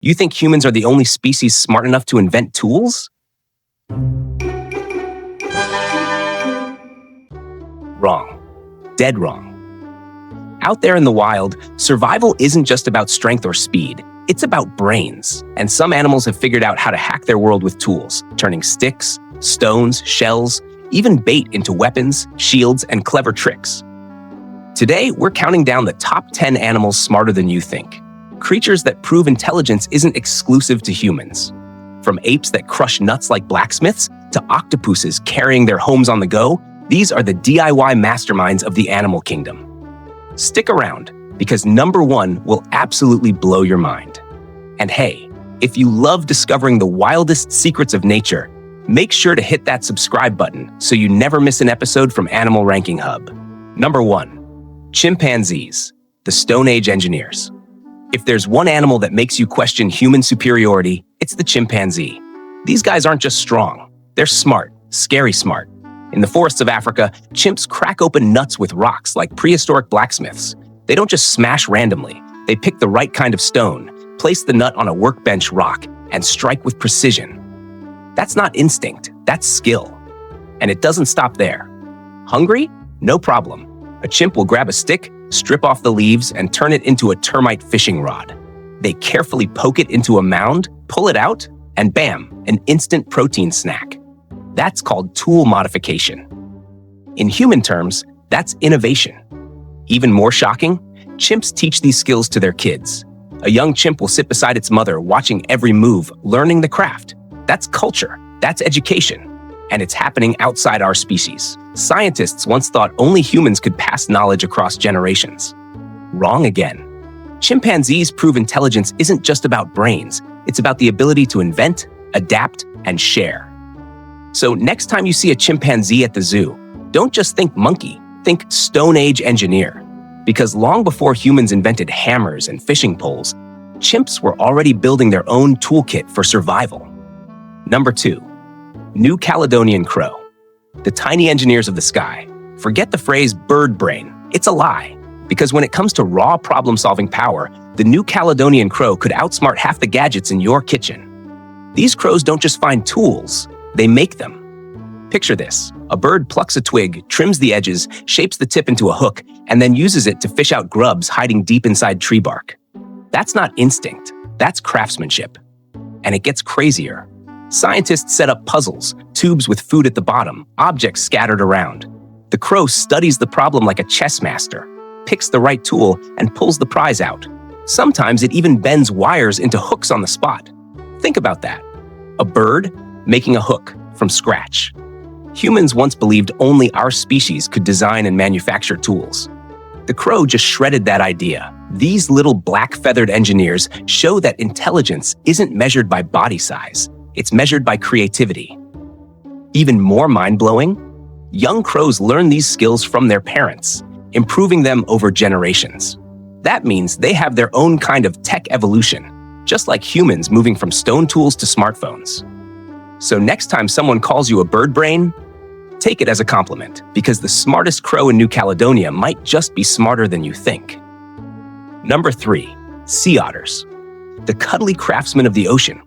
You think humans are the only species smart enough to invent tools? Wrong. Dead wrong. Out there in the wild, survival isn't just about strength or speed. It's about brains. And some animals have figured out how to hack their world with tools, turning sticks, stones, shells, even bait into weapons, shields, and clever tricks. Today, we're counting down the top 10 animals smarter than you think. Creatures that prove intelligence isn't exclusive to humans. From apes that crush nuts like blacksmiths to octopuses carrying their homes on the go, these are the DIY masterminds of the animal kingdom. Stick around, because number 1 will absolutely blow your mind. And hey, if you love discovering the wildest secrets of nature, make sure to hit that subscribe button so you never miss an episode from Animal Ranking Hub. Number 1, chimpanzees, the Stone Age engineers. If there's one animal that makes you question human superiority, it's the chimpanzee. These guys aren't just strong, they're smart, scary smart. In the forests of Africa, chimps crack open nuts with rocks like prehistoric blacksmiths. They don't just smash randomly. They pick the right kind of stone, place the nut on a workbench rock, and strike with precision. That's not instinct, that's skill. And it doesn't stop there. Hungry? No problem. A chimp will grab a stick, strip off the leaves, and turn it into a termite fishing rod. They carefully poke it into a mound, pull it out, and bam, an instant protein snack. That's called tool modification. In human terms, that's innovation. Even more shocking, chimps teach these skills to their kids. A young chimp will sit beside its mother, watching every move, learning the craft. That's culture, that's education, and it's happening outside our species. Scientists once thought only humans could pass knowledge across generations. Wrong again. Chimpanzees prove intelligence isn't just about brains, it's about the ability to invent, adapt, and share. So next time you see a chimpanzee at the zoo, don't just think monkey, think Stone Age engineer. Because long before humans invented hammers and fishing poles, chimps were already building their own toolkit for survival. Number 2, New Caledonian crow. The tiny engineers of the sky. Forget the phrase bird brain, it's a lie. Because when it comes to raw problem-solving power, the New Caledonian crow could outsmart half the gadgets in your kitchen. These crows don't just find tools, they make them. Picture this. A bird plucks a twig, trims the edges, shapes the tip into a hook, and then uses it to fish out grubs hiding deep inside tree bark. That's not instinct, that's craftsmanship. And it gets crazier. Scientists set up puzzles, tubes with food at the bottom, objects scattered around. The crow studies the problem like a chess master, picks the right tool, and pulls the prize out. Sometimes it even bends wires into hooks on the spot. Think about that. A bird making a hook from scratch. Humans once believed only our species could design and manufacture tools. The crow just shredded that idea. These little black-feathered engineers show that intelligence isn't measured by body size. It's measured by creativity. Even more mind-blowing, young crows learn these skills from their parents, improving them over generations. That means they have their own kind of tech evolution, just like humans moving from stone tools to smartphones. So next time someone calls you a bird brain, take it as a compliment, because the smartest crow in New Caledonia might just be smarter than you think. Number 3, sea otters. The cuddly craftsmen of the ocean.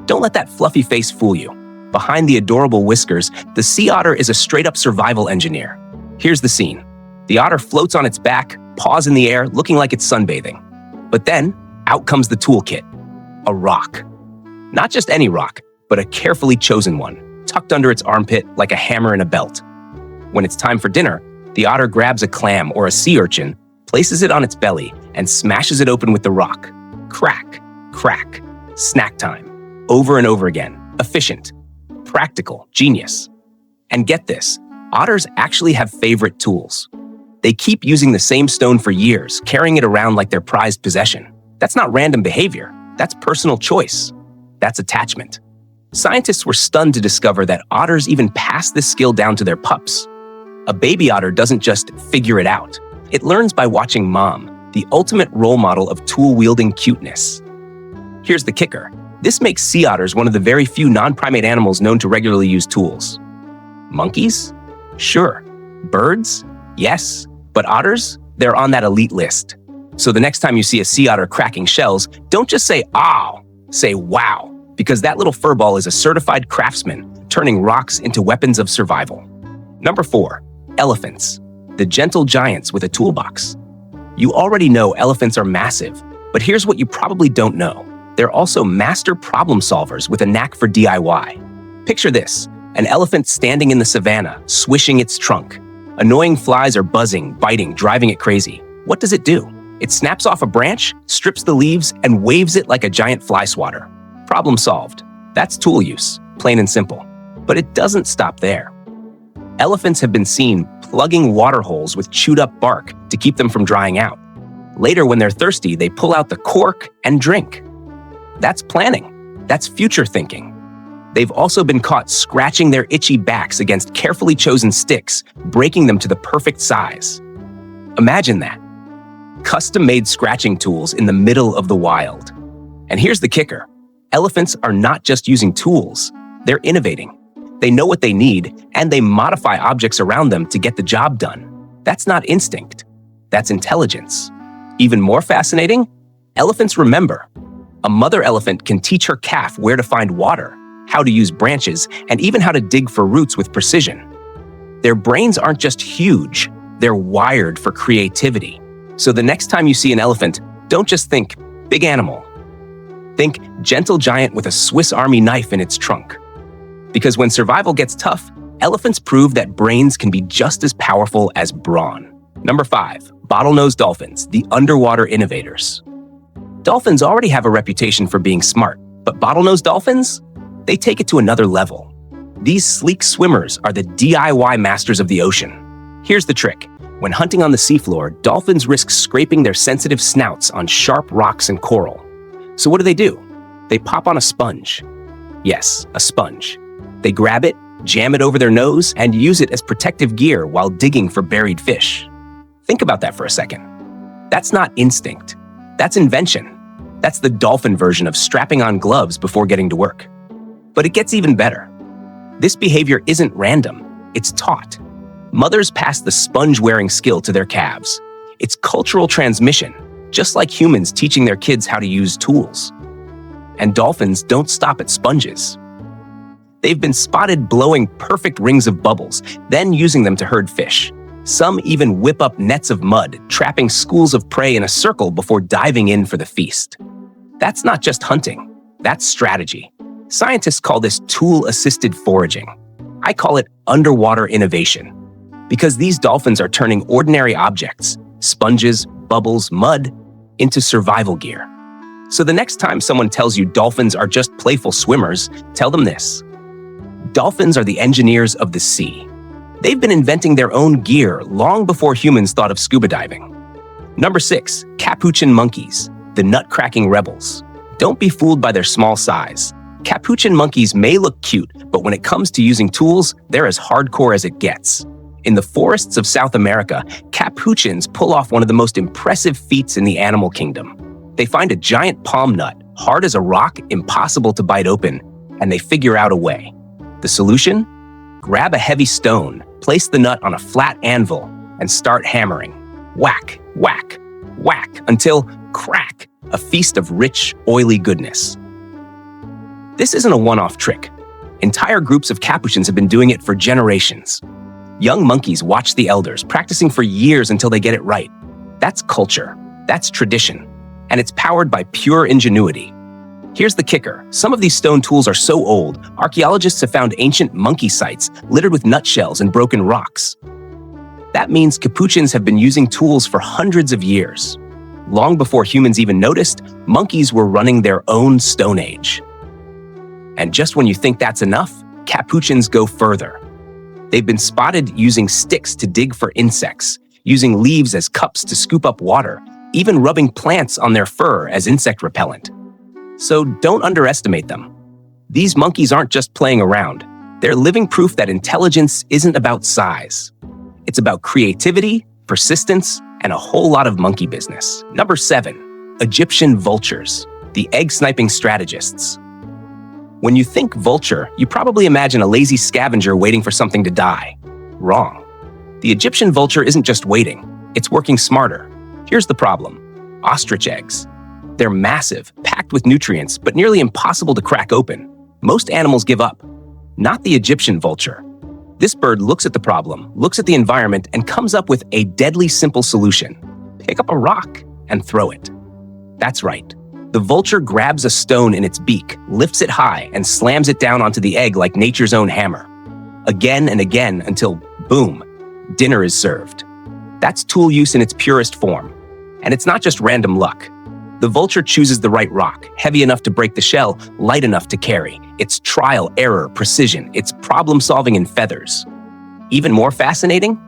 Don't let that fluffy face fool you. Behind the adorable whiskers, the sea otter is a straight-up survival engineer. Here's the scene. The otter floats on its back, paws in the air, looking like it's sunbathing. But then, out comes the toolkit. A rock. Not just any rock, but a carefully chosen one, tucked under its armpit like a hammer in a belt. When it's time for dinner, the otter grabs a clam or a sea urchin, places it on its belly, and smashes it open with the rock. Crack, crack, snack time. Over and over again. Efficient, practical, genius. And get this, otters actually have favorite tools. They keep using the same stone for years, carrying it around like their prized possession. That's not random behavior, that's personal choice. That's attachment. Scientists were stunned to discover that otters even pass this skill down to their pups. A baby otter doesn't just figure it out. It learns by watching mom, the ultimate role model of tool-wielding cuteness. Here's the kicker. This makes sea otters one of the very few non-primate animals known to regularly use tools. Monkeys? Sure. Birds? Yes. But otters? They're on that elite list. So the next time you see a sea otter cracking shells, don't just say, "Ow!" Say wow, because that little furball is a certified craftsman turning rocks into weapons of survival. Number 4, elephants, the gentle giants with a toolbox. You already know elephants are massive, but here's what you probably don't know. They're also master problem solvers with a knack for DIY. Picture this, an elephant standing in the savannah, swishing its trunk. Annoying flies are buzzing, biting, driving it crazy. What does it do? It snaps off a branch, strips the leaves, and waves it like a giant fly swatter. Problem solved. That's tool use, plain and simple. But it doesn't stop there. Elephants have been seen plugging water holes with chewed up bark to keep them from drying out. Later, when they're thirsty, they pull out the cork and drink. That's planning. That's future thinking. They've also been caught scratching their itchy backs against carefully chosen sticks, breaking them to the perfect size. Imagine that. Custom-made scratching tools in the middle of the wild. And here's the kicker. Elephants are not just using tools, they're innovating. They know what they need, and they modify objects around them to get the job done. That's not instinct. That's intelligence. Even more fascinating, elephants remember. A mother elephant can teach her calf where to find water, how to use branches, and even how to dig for roots with precision. Their brains aren't just huge, they're wired for creativity. So the next time you see an elephant, don't just think, big animal. Think, gentle giant with a Swiss Army knife in its trunk. Because when survival gets tough, elephants prove that brains can be just as powerful as brawn. Number 5, bottlenose dolphins, the underwater innovators. Dolphins already have a reputation for being smart, but bottlenose dolphins? They take it to another level. These sleek swimmers are the DIY masters of the ocean. Here's the trick. When hunting on the seafloor, dolphins risk scraping their sensitive snouts on sharp rocks and coral. So what do? They pop on a sponge. Yes, a sponge. They grab it, jam it over their nose, and use it as protective gear while digging for buried fish. Think about that for a second. That's not instinct. That's invention. That's the dolphin version of strapping on gloves before getting to work. But it gets even better. This behavior isn't random. It's taught. Mothers pass the sponge-wearing skill to their calves. It's cultural transmission, just like humans teaching their kids how to use tools. And dolphins don't stop at sponges. They've been spotted blowing perfect rings of bubbles, then using them to herd fish. Some even whip up nets of mud, trapping schools of prey in a circle before diving in for the feast. That's not just hunting. That's strategy. Scientists call this tool-assisted foraging. I call it underwater innovation. Because these dolphins are turning ordinary objects, sponges, bubbles, mud, into survival gear. So the next time someone tells you dolphins are just playful swimmers, tell them this. Dolphins are the engineers of the sea. They've been inventing their own gear long before humans thought of scuba diving. Number 6, capuchin monkeys, the nut-cracking rebels. Don't be fooled by their small size. Capuchin monkeys may look cute, but when it comes to using tools, they're as hardcore as it gets. In the forests of South America, capuchins pull off one of the most impressive feats in the animal kingdom. They find a giant palm nut, hard as a rock, impossible to bite open, and they figure out a way. The solution? Grab a heavy stone, place the nut on a flat anvil, and start hammering. Whack, whack, whack, until crack, a feast of rich, oily goodness. This isn't a one-off trick. Entire groups of capuchins have been doing it for generations. Young monkeys watch the elders, practicing for years until they get it right. That's culture. That's tradition. And it's powered by pure ingenuity. Here's the kicker. Some of these stone tools are so old, archaeologists have found ancient monkey sites littered with nutshells and broken rocks. That means capuchins have been using tools for hundreds of years. Long before humans even noticed, monkeys were running their own Stone Age. And just when you think that's enough, capuchins go further. They've been spotted using sticks to dig for insects, using leaves as cups to scoop up water, even rubbing plants on their fur as insect repellent. So don't underestimate them. These monkeys aren't just playing around. They're living proof that intelligence isn't about size. It's about creativity, persistence, and a whole lot of monkey business. Number 7, Egyptian vultures, the egg-sniping strategists. When you think vulture, you probably imagine a lazy scavenger waiting for something to die. Wrong. The Egyptian vulture isn't just waiting, it's working smarter. Here's the problem. Ostrich eggs. They're massive, packed with nutrients, but nearly impossible to crack open. Most animals give up. Not the Egyptian vulture. This bird looks at the problem, looks at the environment, and comes up with a deadly simple solution. Pick up a rock and throw it. That's right. The vulture grabs a stone in its beak, lifts it high, and slams it down onto the egg like nature's own hammer. Again and again until, boom, dinner is served. That's tool use in its purest form. And it's not just random luck. The vulture chooses the right rock, heavy enough to break the shell, light enough to carry. It's trial, error, precision. It's problem-solving in feathers. Even more fascinating?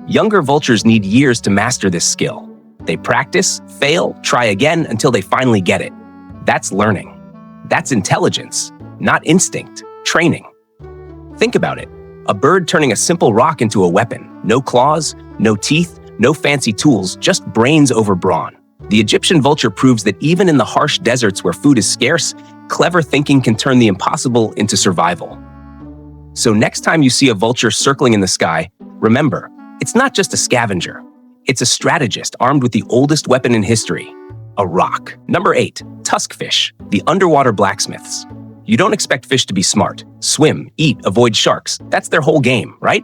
Younger vultures need years to master this skill. They practice, fail, try again until they finally get it. That's learning. That's intelligence, not instinct, training. Think about it. A bird turning a simple rock into a weapon. No claws, no teeth, no fancy tools, just brains over brawn. The Egyptian vulture proves that even in the harsh deserts where food is scarce, clever thinking can turn the impossible into survival. So next time you see a vulture circling in the sky, remember, it's not just a scavenger. It's a strategist armed with the oldest weapon in history, a rock. Number 8, tuskfish, the underwater blacksmiths. You don't expect fish to be smart. Swim, eat, avoid sharks. That's their whole game, right?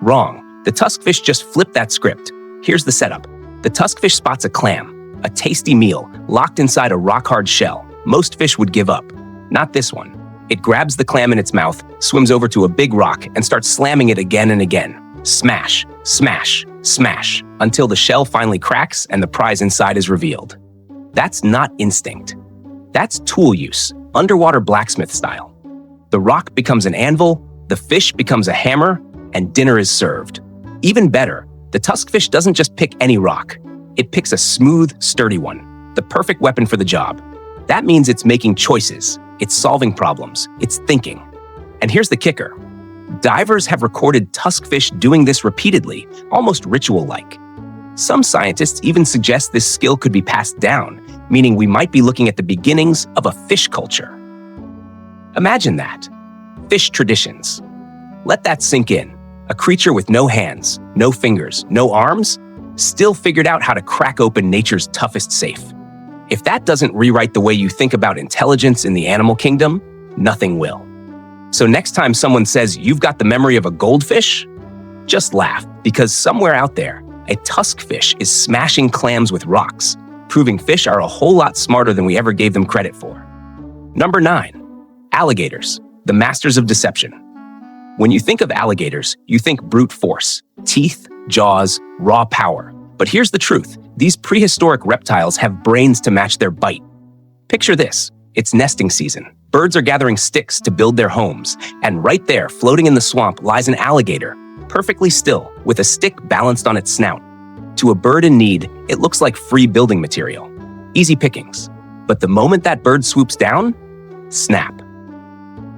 Wrong. The tuskfish just flipped that script. Here's the setup. The tuskfish spots a clam, a tasty meal, locked inside a rock-hard shell. Most fish would give up. Not this one. It grabs the clam in its mouth, swims over to a big rock, and starts slamming it again and again. Smash, smash, smash, until the shell finally cracks and the prize inside is revealed. That's not instinct. That's tool use, underwater blacksmith style. The rock becomes an anvil, the fish becomes a hammer, and dinner is served. Even better, the tuskfish doesn't just pick any rock. It picks a smooth, sturdy one, the perfect weapon for the job. That means it's making choices, it's solving problems, it's thinking. And here's the kicker. Divers have recorded tuskfish doing this repeatedly, almost ritual-like. Some scientists even suggest this skill could be passed down, meaning we might be looking at the beginnings of a fish culture. Imagine that. Fish traditions. Let that sink in. A creature with no hands, no fingers, no arms, still figured out how to crack open nature's toughest safe. If that doesn't rewrite the way you think about intelligence in the animal kingdom, nothing will. So next time someone says you've got the memory of a goldfish, just laugh, because somewhere out there, a tuskfish is smashing clams with rocks, proving fish are a whole lot smarter than we ever gave them credit for. Number 9, alligators, the masters of deception. When you think of alligators, you think brute force, teeth, jaws, raw power. But here's the truth. These prehistoric reptiles have brains to match their bite. Picture this. It's nesting season. Birds are gathering sticks to build their homes. And right there, floating in the swamp, lies an alligator, perfectly still, with a stick balanced on its snout. To a bird in need, it looks like free building material. Easy pickings. But the moment that bird swoops down, snap.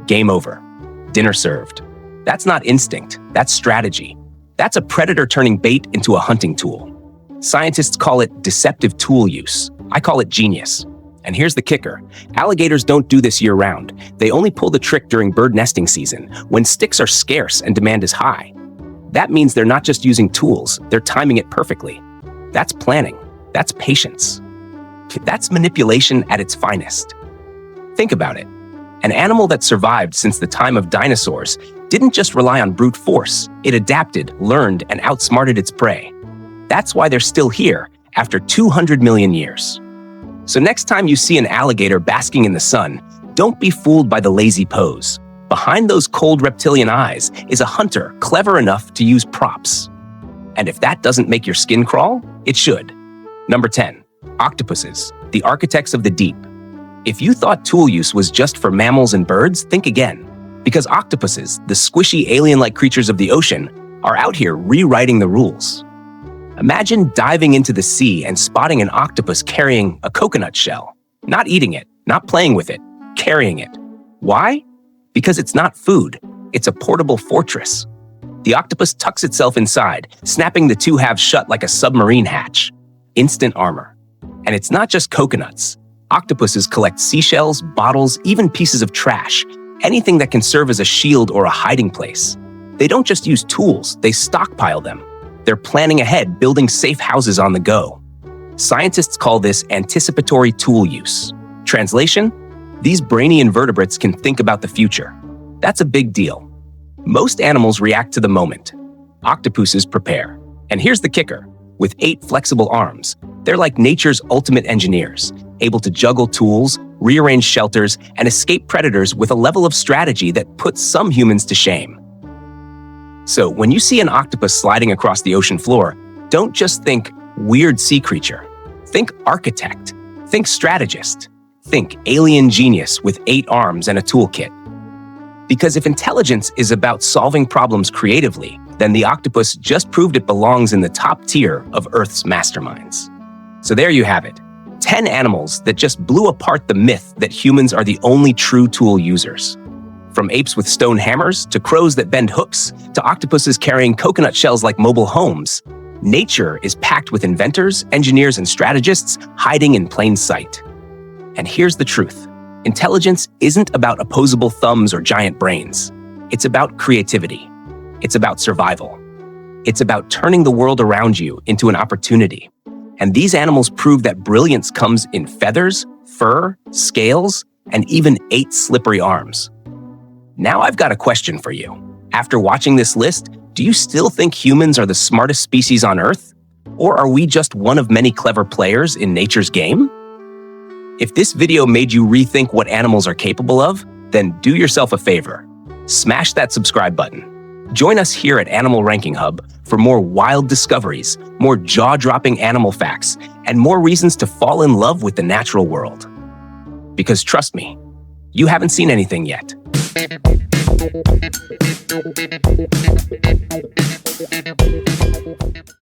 Game over. Dinner served. That's not instinct. That's strategy. That's a predator turning bait into a hunting tool. Scientists call it deceptive tool use. I call it genius. And here's the kicker. Alligators don't do this year-round. They only pull the trick during bird nesting season, when sticks are scarce and demand is high. That means they're not just using tools, they're timing it perfectly. That's planning. That's patience. That's manipulation at its finest. Think about it. An animal that survived since the time of dinosaurs didn't just rely on brute force. It adapted, learned, and outsmarted its prey. That's why they're still here after 200 million years. So next time you see an alligator basking in the sun, don't be fooled by the lazy pose. Behind those cold reptilian eyes is a hunter clever enough to use props. And if that doesn't make your skin crawl, it should. Number 10, octopuses, the architects of the deep. If you thought tool use was just for mammals and birds, think again. Because octopuses, the squishy alien-like creatures of the ocean, are out here rewriting the rules. Imagine diving into the sea and spotting an octopus carrying a coconut shell. Not eating it, not playing with it, carrying it. Why? Because it's not food, it's a portable fortress. The octopus tucks itself inside, snapping the two halves shut like a submarine hatch. Instant armor. And it's not just coconuts. Octopuses collect seashells, bottles, even pieces of trash, anything that can serve as a shield or a hiding place. They don't just use tools, they stockpile them. They're planning ahead, building safe houses on the go. Scientists call this anticipatory tool use. Translation? These brainy invertebrates can think about the future. That's a big deal. Most animals react to the moment. Octopuses prepare. And here's the kicker. With 8 flexible arms, they're like nature's ultimate engineers, able to juggle tools, rearrange shelters, and escape predators with a level of strategy that puts some humans to shame. So when you see an octopus sliding across the ocean floor, don't just think weird sea creature. Think architect. Think strategist. Think alien genius with 8 arms and a toolkit. Because if intelligence is about solving problems creatively, then the octopus just proved it belongs in the top tier of Earth's masterminds. So there you have it. 10 animals that just blew apart the myth that humans are the only true tool users. From apes with stone hammers, to crows that bend hooks, to octopuses carrying coconut shells like mobile homes, nature is packed with inventors, engineers, and strategists hiding in plain sight. And here's the truth. Intelligence isn't about opposable thumbs or giant brains. It's about creativity. It's about survival. It's about turning the world around you into an opportunity. And these animals prove that brilliance comes in feathers, fur, scales, and even 8 slippery arms. Now I've got a question for you. After watching this list, do you still think humans are the smartest species on Earth? Or are we just one of many clever players in nature's game? If this video made you rethink what animals are capable of, then do yourself a favor. Smash that subscribe button. Join us here at Animal Ranking Hub for more wild discoveries, more jaw-dropping animal facts, and more reasons to fall in love with the natural world. Because trust me, you haven't seen anything yet.